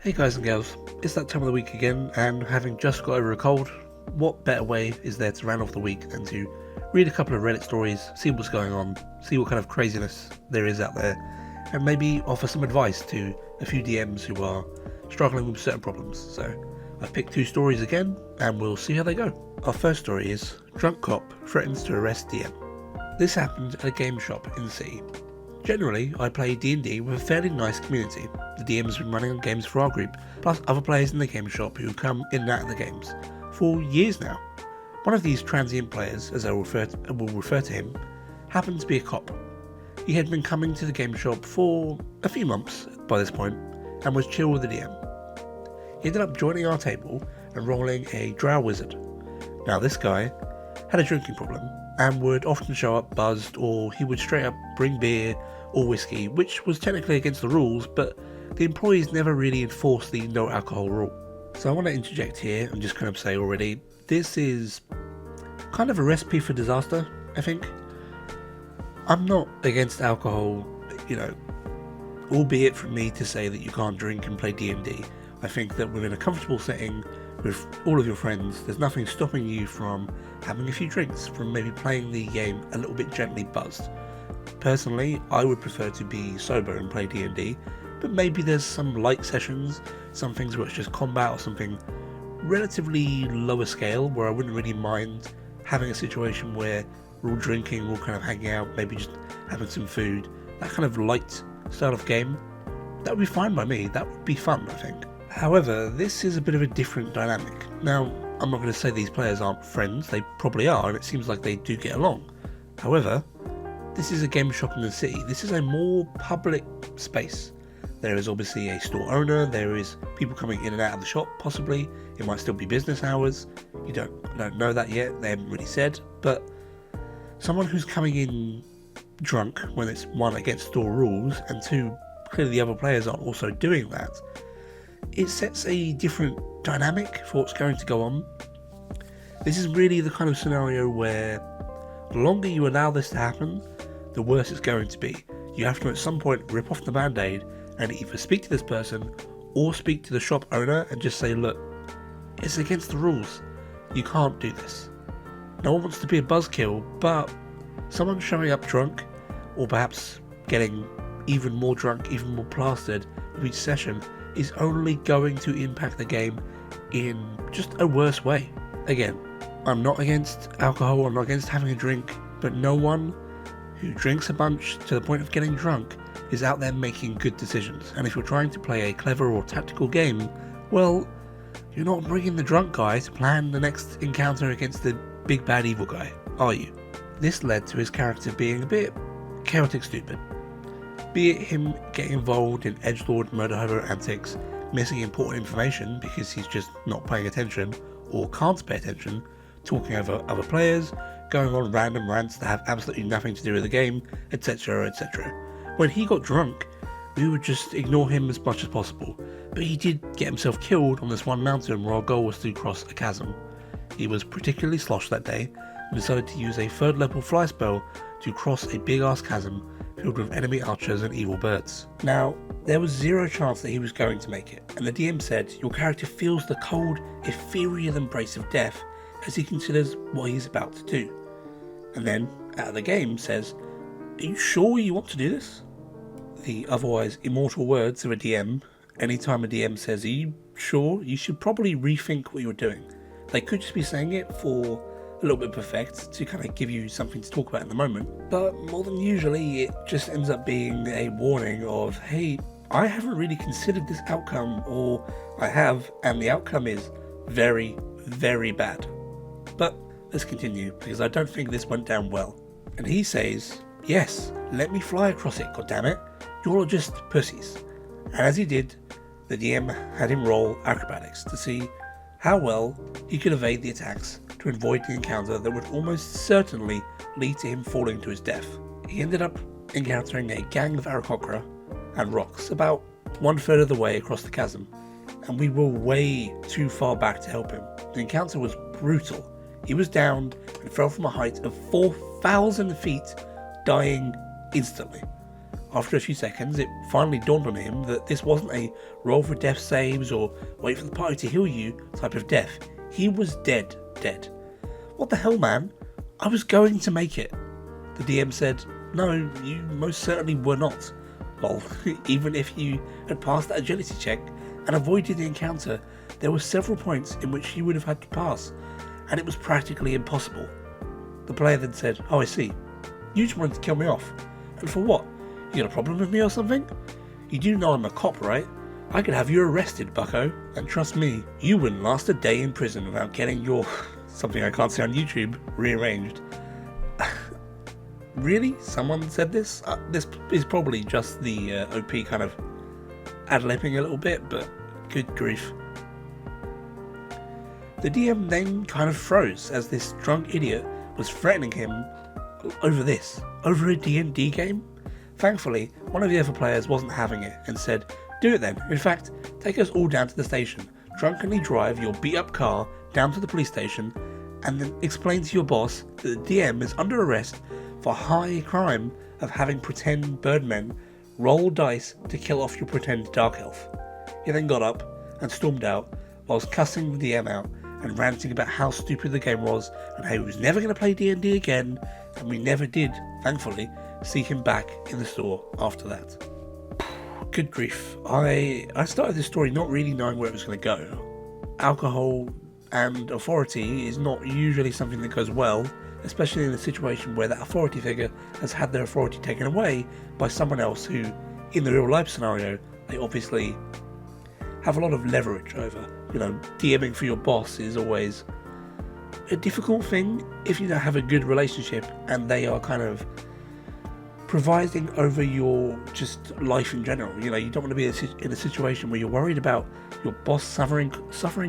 Hey guys and girls, it's that time of the week again, and having just got over a cold, what better way is there to round off the week than to read a couple of Reddit stories, see what's going on, see what kind of craziness there is out there, and maybe offer some advice to a few DMs who are struggling with certain problems. So I've picked two stories again, and we'll see how they go. Our first story is Drunk Cop Threatens to Arrest DM. This happened at a game shop in the city. Generally, I play D&D with a fairly nice community. The DM has been running on games for our group, plus other players in the game shop who come in and out of the games for years now. One of these transient players, as I will refer to him, happened to be a cop. He had been coming to the game shop for a few months by this point, and was chill with the DM. He ended up joining our table and rolling a drow wizard. Now this guy had a drinking problem, and would often show up buzzed, or he would straight up bring beer or whiskey, which was technically against the rules, but the employees never really enforced the no alcohol rule. So I want to interject here and just kind of say already, this is kind of a recipe for disaster, I think. I'm not against alcohol, albeit for me to say that you can't drink and play D&D. I think that within a comfortable setting with all of your friends, there's nothing stopping you from having a few drinks, from maybe playing the game a little bit gently buzzed. Personally, I would prefer to be sober and play D&D, but maybe there's some light sessions, some things where it's just combat or something relatively lower scale, where I wouldn't really mind having a situation where we're all drinking, we're all kind of hanging out, maybe just having some food, that kind of light style of game. That would be fine by me, that would be fun, I think. However, this is a bit of a different dynamic. Now, I'm not going to say these players aren't friends, they probably are, and it seems like they do get along. However, this is a game shop in the city, this is a more public space. There is obviously a store owner, there is people coming in and out of the shop, possibly, it might still be business hours, you don't know that yet, they haven't really said, but someone who's coming in drunk when it's one, against store rules, and two, clearly the other players are also doing that, it sets a different dynamic for what's going to go on. This is really the kind of scenario where the longer you allow this to happen, the worse it's going to be. You have to at some point rip off the band-aid and either speak to this person or speak to the shop owner and just say, look, it's against the rules. You can't do this. No one wants to be a buzzkill, but someone showing up drunk, or perhaps getting even more drunk, even more plastered with each session, is only going to impact the game in just a worse way. Again, I'm not against alcohol, I'm not against having a drink, but no one who drinks a bunch to the point of getting drunk is out there making good decisions. And if you're trying to play a clever or tactical game, well, you're not bringing the drunk guy to plan the next encounter against the big bad evil guy, are you? This led to his character being a bit chaotic stupid. Be it him getting involved in edgelord murder hobo antics, missing important information because he's just not paying attention or can't pay attention, talking over other players, going on random rants that have absolutely nothing to do with the game, etc, etc. When he got drunk, we would just ignore him as much as possible, but he did get himself killed on this one mountain where our goal was to cross a chasm. He was particularly sloshed that day and decided to use a 3rd level fly spell to cross a big ass chasm filled with enemy archers and evil birds. Now, there was zero chance that he was going to make it, and the DM said your character feels the cold, ethereal embrace of death as he considers what he's about to do. And then, out of the game, says, are you sure you want to do this? The otherwise immortal words of a DM, anytime a DM says, are you sure? You should probably rethink what you're doing. They could just be saying it for a little bit of effect to kind of give you something to talk about in the moment, but more than usually it just ends up being a warning of, hey, I haven't really considered this outcome, or I have, and the outcome is very, very bad. But let's continue, because I don't think this went down well. And he says, yes, let me fly across it, goddammit, you're all just pussies. And as he did, the DM had him roll acrobatics to see how well he could evade the attacks to avoid the encounter that would almost certainly lead to him falling to his death. He ended up encountering a gang of Aarakocra and rocks about 1/3 of the way across the chasm, and we were way too far back to help him. The encounter was brutal. He was downed and fell from a height of 4,000 feet, dying instantly. After a few seconds, it finally dawned on him that this wasn't a roll for death saves or wait for the party to heal you type of death. He was dead. What the hell, man? I was going to make it. The DM said, no, you most certainly were not. Well, even if you had passed that agility check and avoided the encounter, there were several points in which you would have had to pass, and it was practically impossible. The player then said, oh, I see. You just wanted to kill me off. And for what? You got a problem with me or something? You do know I'm a cop, right? I could have you arrested, bucko. And trust me, you wouldn't last a day in prison without getting your, something I can't say on YouTube, rearranged. Really? Someone said this? This is probably just the OP kind of ad-libbing a little bit, but good grief. The DM then kind of froze as this drunk idiot was threatening him over a D&D game. Thankfully, one of the other players wasn't having it and said, do it then. In fact, take us all down to the station, drunkenly drive your beat-up car down to the police station, and then explain to your boss that the DM is under arrest for high crime of having pretend birdmen roll dice to kill off your pretend dark elf. He then got up and stormed out whilst cussing the DM out and ranting about how stupid the game was and how he was never going to play D&D again, and we never did, thankfully, see him back in the store after that. Good grief. I started this story not really knowing where it was going to go. Alcohol and authority is not usually something that goes well, especially in a situation where that authority figure has had their authority taken away by someone else who, in the real life scenario, they obviously have a lot of leverage over. You know, DMing for your boss is always a difficult thing if you don't have a good relationship and they are kind of providing over your just life in general. You know, you don't want to be in a situation where you're worried about your boss suffering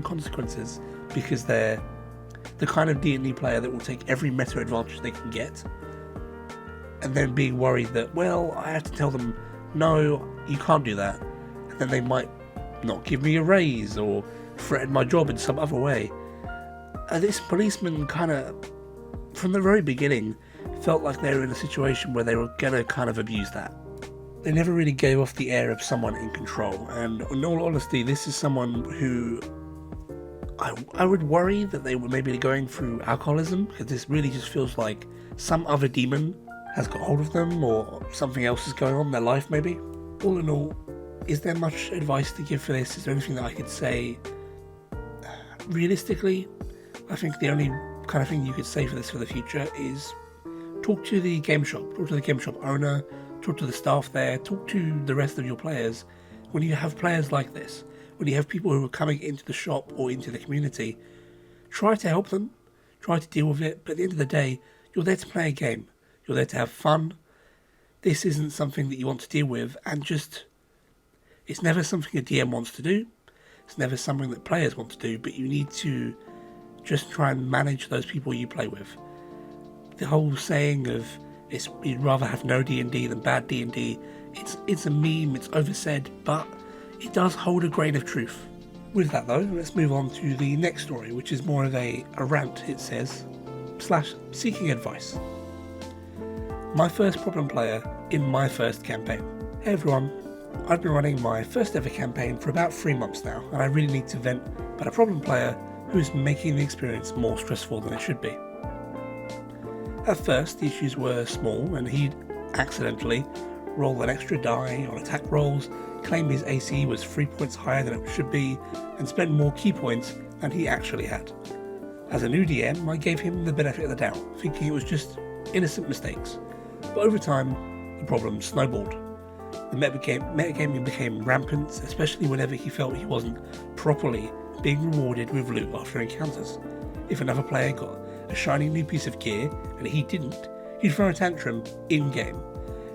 consequences because they're the kind of D&D player that will take every meta advantage they can get, and then being worried that, well, I have to tell them, no, you can't do that, and then they might not give me a raise or threaten my job in some other way. This policeman kind of, from the very beginning, felt like they were in a situation where they were going to kind of abuse that. They never really gave off the air of someone in control, and in all honesty, this is someone who I would worry that they were maybe going through alcoholism, because this really just feels like some other demon has got hold of them, or something else is going on in their life maybe. All in all, is there much advice to give for this? Is there anything that I could say? Realistically, I think the only kind of thing you could say for this for the future is talk to the game shop, talk to the game shop owner, talk to the staff there, talk to the rest of your players. When you have players like this, when you have people who are coming into the shop or into the community, try to help them, try to deal with it, but at the end of the day, you're there to play a game, you're there to have fun. This isn't something that you want to deal with, and just, it's never something a DM wants to do, it's never something that players want to do, but you need to just try and manage those people you play with. The whole saying of you'd rather have no D&D than bad D&D, it's a meme, it's oversaid, but it does hold a grain of truth. With that though, let's move on to the next story, which is more of a rant, it says, / seeking advice. My first problem player in my first campaign. Hey everyone, I've been running my first ever campaign for about 3 months now, and I really need to vent about a problem player who's making the experience more stressful than it should be. At first, the issues were small, and he'd accidentally roll an extra die on attack rolls, claim his AC was 3 points higher than it should be, and spend more key points than he actually had. As a new DM, I gave him the benefit of the doubt, thinking it was just innocent mistakes. But over time, the problem snowballed. The metagaming became rampant, especially whenever he felt he wasn't properly being rewarded with loot after encounters. If another player got a shiny new piece of gear and he didn't, he'd throw a tantrum in-game.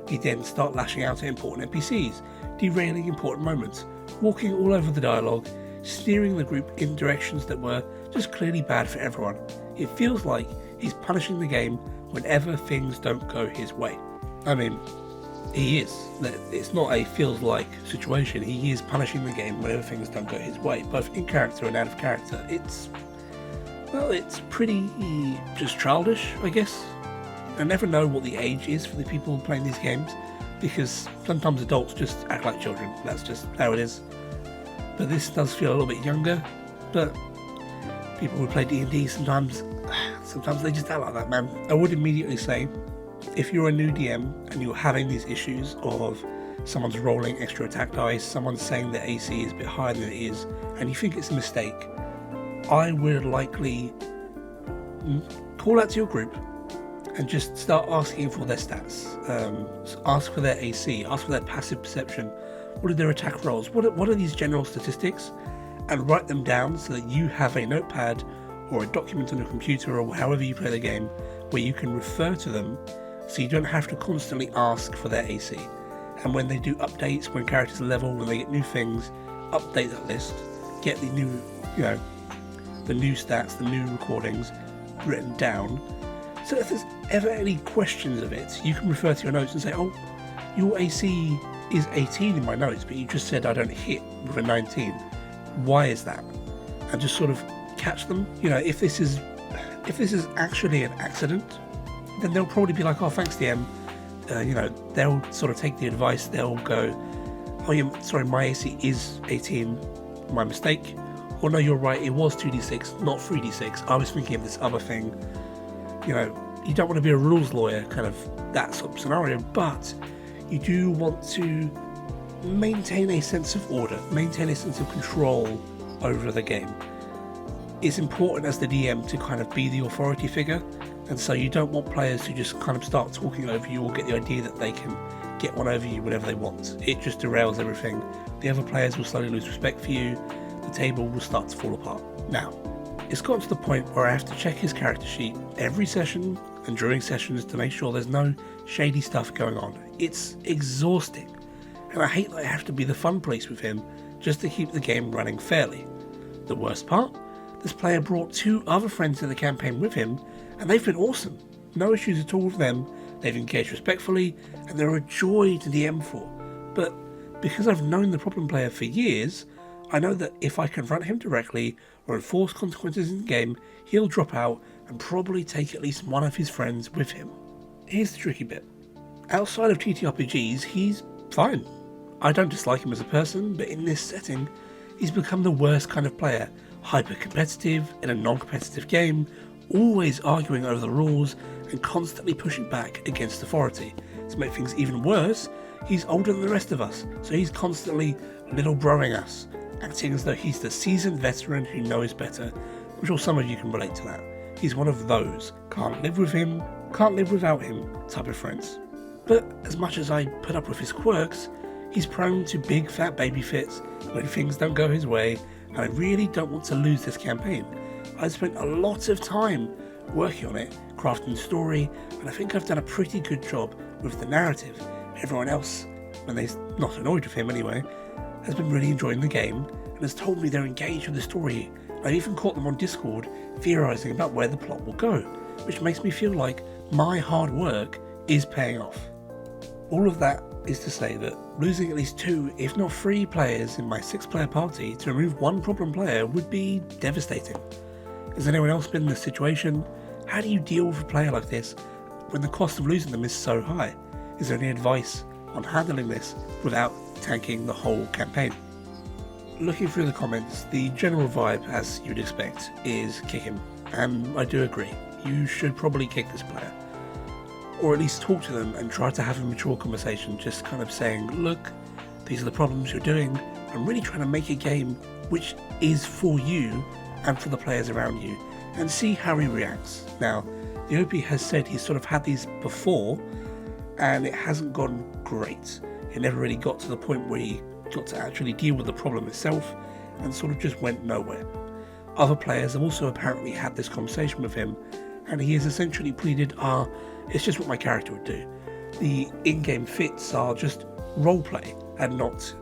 He'd then start lashing out at important NPCs, derailing important moments, walking all over the dialogue, steering the group in directions that were just clearly bad for everyone. It feels like he's punishing the game whenever things don't go his way. I mean, he is. It's not a feels like situation. He is punishing the game whenever things don't go his way, both in character and out of character. It's pretty just childish, I guess. I never know what the age is for the people playing these games, because sometimes adults just act like children. That's just how it is. But this does feel a little bit younger. But people who play D&D sometimes they just act like that, man. I would immediately say, if you're a new DM and you're having these issues of someone's rolling extra attack dice, someone's saying their AC is a bit higher than it is, and you think it's a mistake, I would likely call out to your group and just start asking for their stats. Ask for their AC, ask for their passive perception. What are their attack rolls? What are these general statistics? And write them down so that you have a notepad or a document on your computer or however you play the game where you can refer to them, so you don't have to constantly ask for their AC. And when they do updates, when characters level, when they get new things, update that list, get the new, the new stats, the new recordings written down, so if there's ever any questions of it, you can refer to your notes and say, oh, your AC is 18 in my notes, but you just said I don't hit with a 19. Why is that? And just sort of catch them. If this is actually an accident, then they'll probably be like, oh, thanks DM. They'll sort of take the advice. They'll go, oh, sorry, my AC is 18, my mistake. Or no, you're right, it was 2d6, not 3d6. I was thinking of this other thing. You don't want to be a rules lawyer, kind of that sort of scenario, but you do want to maintain a sense of order, maintain a sense of control over the game. It's important as the DM to kind of be the authority figure, and so you don't want players to just kind of start talking over you or get the idea that they can get one over you whenever they want. It just derails everything. The other players will slowly lose respect for you, the table will start to fall apart. Now, it's gotten to the point where I have to check his character sheet every session and during sessions to make sure there's no shady stuff going on. It's exhausting, and I hate that I have to be the fun police with him just to keep the game running fairly. The worst part? This player brought 2 other friends in the campaign with him, and they've been awesome. No issues at all with them, they've engaged respectfully, and they're a joy to DM for. But because I've known the problem player for years, I know that if I confront him directly or enforce consequences in the game, he'll drop out and probably take at least one of his friends with him. Here's the tricky bit. Outside of TTRPGs, he's fine. I don't dislike him as a person, but in this setting, he's become the worst kind of player. Hyper-competitive in a non-competitive game, always arguing over the rules and constantly pushing back against authority. To make things even worse, he's older than the rest of us, so he's constantly little broing us, acting as though he's the seasoned veteran who knows better. I'm sure some of you can relate to that. He's one of those can't live with him, can't live without him type of friends. But as much as I put up with his quirks, he's prone to big fat baby fits when things don't go his way, and I really don't want to lose this campaign. I spent a lot of time working on it, crafting the story, and I think I've done a pretty good job with the narrative. Everyone else, when they're not annoyed with him anyway, has been really enjoying the game and has told me they're engaged with the story. I've even caught them on Discord theorising about where the plot will go, which makes me feel like my hard work is paying off. All of that is to say that losing at least 2, if not 3 players in my 6-player party to remove one problem player would be devastating. Has anyone else been in this situation? How do you deal with a player like this when the cost of losing them is so high? Is there any advice on handling this without tanking the whole campaign? Looking through the comments, the general vibe, as you'd expect, is kick him, and I do agree. You should probably kick this player. Or at least talk to them and try to have a mature conversation, just kind of saying, look, these are the problems you're doing. I'm really trying to make a game which is for you and for the players around you, and see how he reacts. Now, the OP has said he's sort of had these before, and it hasn't gone great. It never really got to the point where he got to actually deal with the problem itself, and sort of just went nowhere. Other players have also apparently had this conversation with him, and he has essentially pleaded, it's just what my character would do. The in-game fits are just roleplay, and not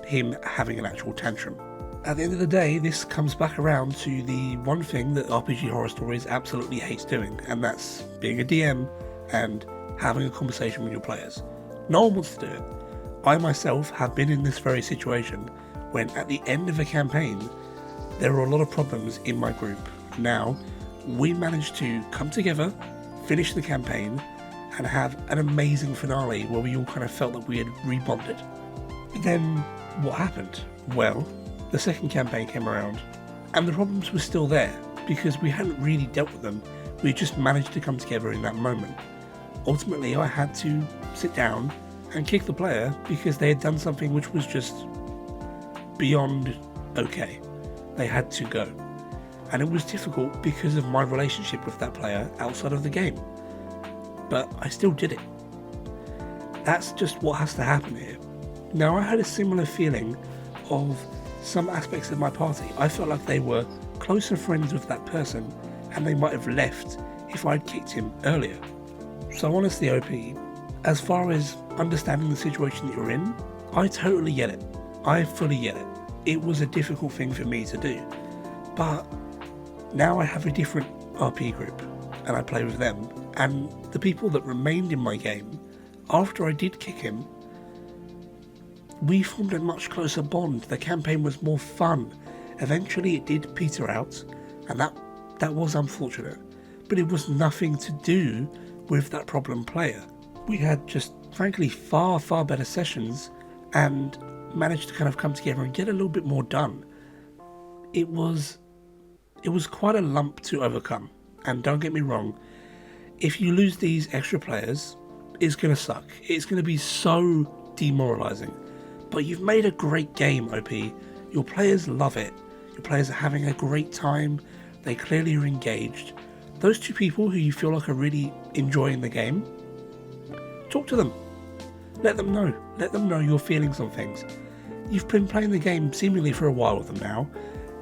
him having an actual tantrum. At the end of the day, this comes back around to the one thing that RPG Horror Stories absolutely hates doing, and that's being a DM and having a conversation with your players. No one wants to do it. I myself have been in this very situation when at the end of a campaign, there were a lot of problems in my group. Now, we managed to come together, finish the campaign, and have an amazing finale where we all kind of felt that we had rebonded. But then what happened? Well, the second campaign came around and the problems were still there because we hadn't really dealt with them. We just managed to come together in that moment. Ultimately, I had to sit down and kick the player because they had done something which was just beyond okay. They had to go. And it was difficult because of my relationship with that player outside of the game. But I still did it. That's just what has to happen here. Now, I had a similar feeling of some aspects of my party. I felt like they were closer friends with that person and they might have left if I'd kicked him earlier. So honestly, OP, as far as understanding the situation that you're in, I totally get it. I fully get it. It was a difficult thing for me to do. But now I have a different RP group and I play with them, and the people that remained in my game after I did kick him, we formed a much closer bond. The campaign was more fun. Eventually it did peter out, and that was unfortunate, but it was nothing to do with that problem player. We had just frankly far better sessions and managed to kind of come together and get a little bit more done. It was quite a lump to overcome, and don't get me wrong, if you lose these extra players, it's going to suck. It's going to be so demoralising. But you've made a great game, OP. Your players love it. Your players are having a great time. They clearly are engaged. Those two people who you feel like are really enjoying the game, talk to them. Let them know. Let them know your feelings on things. You've been playing the game seemingly for a while with them now.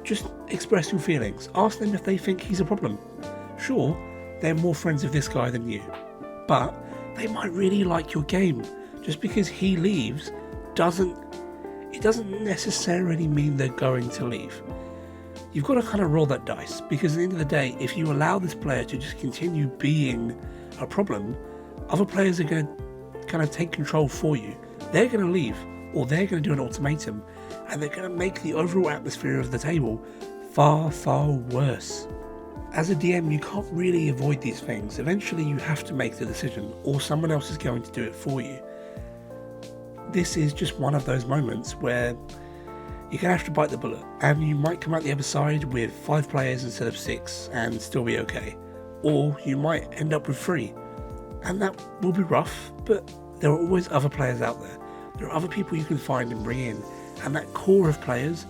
Just express your feelings. Ask them if they think he's a problem. Sure, they're more friends with this guy than you, but they might really like your game. Just because he leaves doesn't necessarily mean they're going to leave. You've got to kind of roll that dice, because at the end of the day, if you allow this player to just continue being a problem, other players are going to kind of take control for you. They're going to leave, or they're going to do an ultimatum, and they're going to make the overall atmosphere of the table far worse. As a DM, you can't really avoid these things. Eventually you have to make the decision, or someone else is going to do it for you. This is just one of those moments where you're going to have to bite the bullet, and you might come out the other side with 5 players instead of 6 and still be okay. Or you might end up with 3, and that will be rough, but there are always other players out there. There are other people you can find and bring in, and that core of players,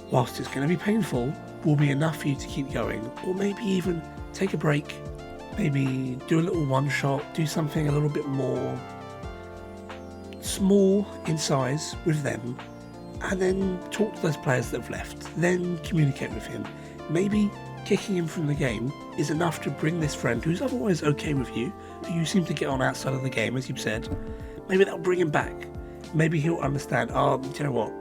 whilst it's going to be painful, will be enough for you to keep going, or maybe even take a break, maybe do a little one shot, do something a little bit more small in size with them, and then talk to those players that have left, then communicate with him. Maybe kicking him from the game is enough to bring this friend who's otherwise okay with you, who you seem to get on outside of the game, as you've said, maybe that'll bring him back. Maybe he'll understand, do you know what,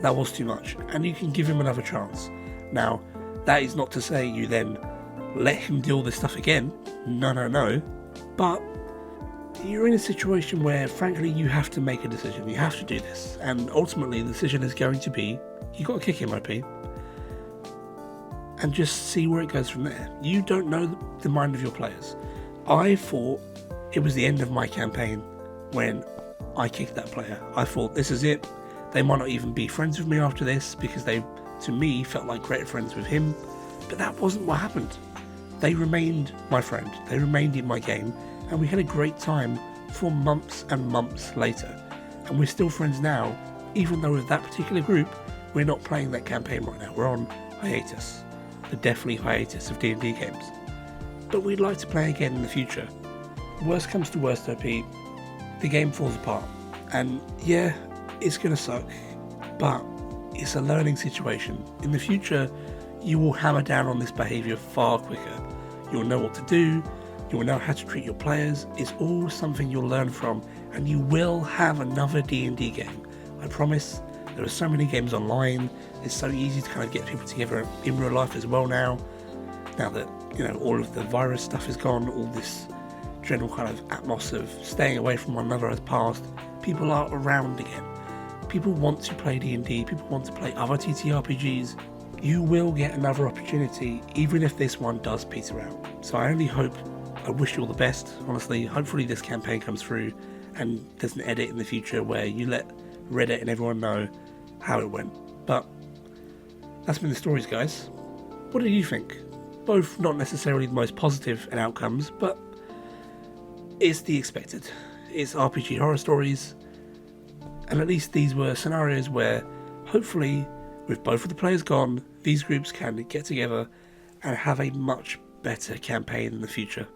that was too much, and you can give him another chance. Now, that is not to say you then let him do all this stuff again, no, but you're in a situation where, frankly, you have to make a decision. You have to do this, and ultimately the decision is going to be, you got to kick him, OP, and just see where it goes from there. You don't know the mind of your players. I thought it was the end of my campaign when I kicked that player. I thought, this is it. They might not even be friends with me after this, because they, to me, felt like great friends with him, but that wasn't what happened. They remained my friend. They remained in my game, and we had a great time for months and months later, and we're still friends now, even though with that particular group we're not playing that campaign right now. We're on hiatus, the deathly hiatus of D&D games, but we'd like to play again in the future. Worst comes to worst, OP, the game falls apart, and yeah, it's gonna suck, but it's a learning situation. In the future you will hammer down on this behaviour far quicker. You'll know what to do, you will know how to treat your players. It's all something you'll learn from, and you will have another D&D game. I promise. There are so many games online. It's so easy to kind of get people together in real life as well now that, you know, all of the virus stuff is gone, all this general kind of atmos of staying away from one another has passed. People are around again. People want to play D&D, people want to play other TTRPGs. You will get another opportunity, even if this one does peter out. So I only hope I wish you all the best, honestly. Hopefully this campaign comes through and there's an edit in the future where you let Reddit and everyone know how it went. But that's been the stories, guys. What did you think? Both not necessarily the most positive in outcomes, but it's the expected. It's RPG horror stories, and at least these were scenarios where, hopefully, with both of the players gone, these groups can get together and have a much better campaign in the future.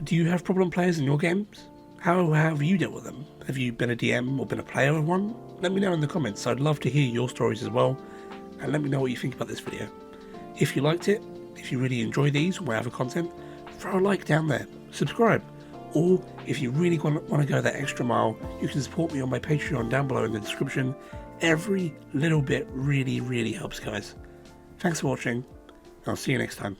Do you have problem players in your games? How have you dealt with them? Have you been a DM or been a player of one? Let me know in the comments. I'd love to hear your stories as well, and let me know what you think about this video. If you liked it, if you really enjoy these or my other content, throw a like down there, subscribe, or if you really want to go that extra mile, you can support me on my Patreon down below in the description. Every little bit really helps, guys. Thanks for watching, and I'll see you next time.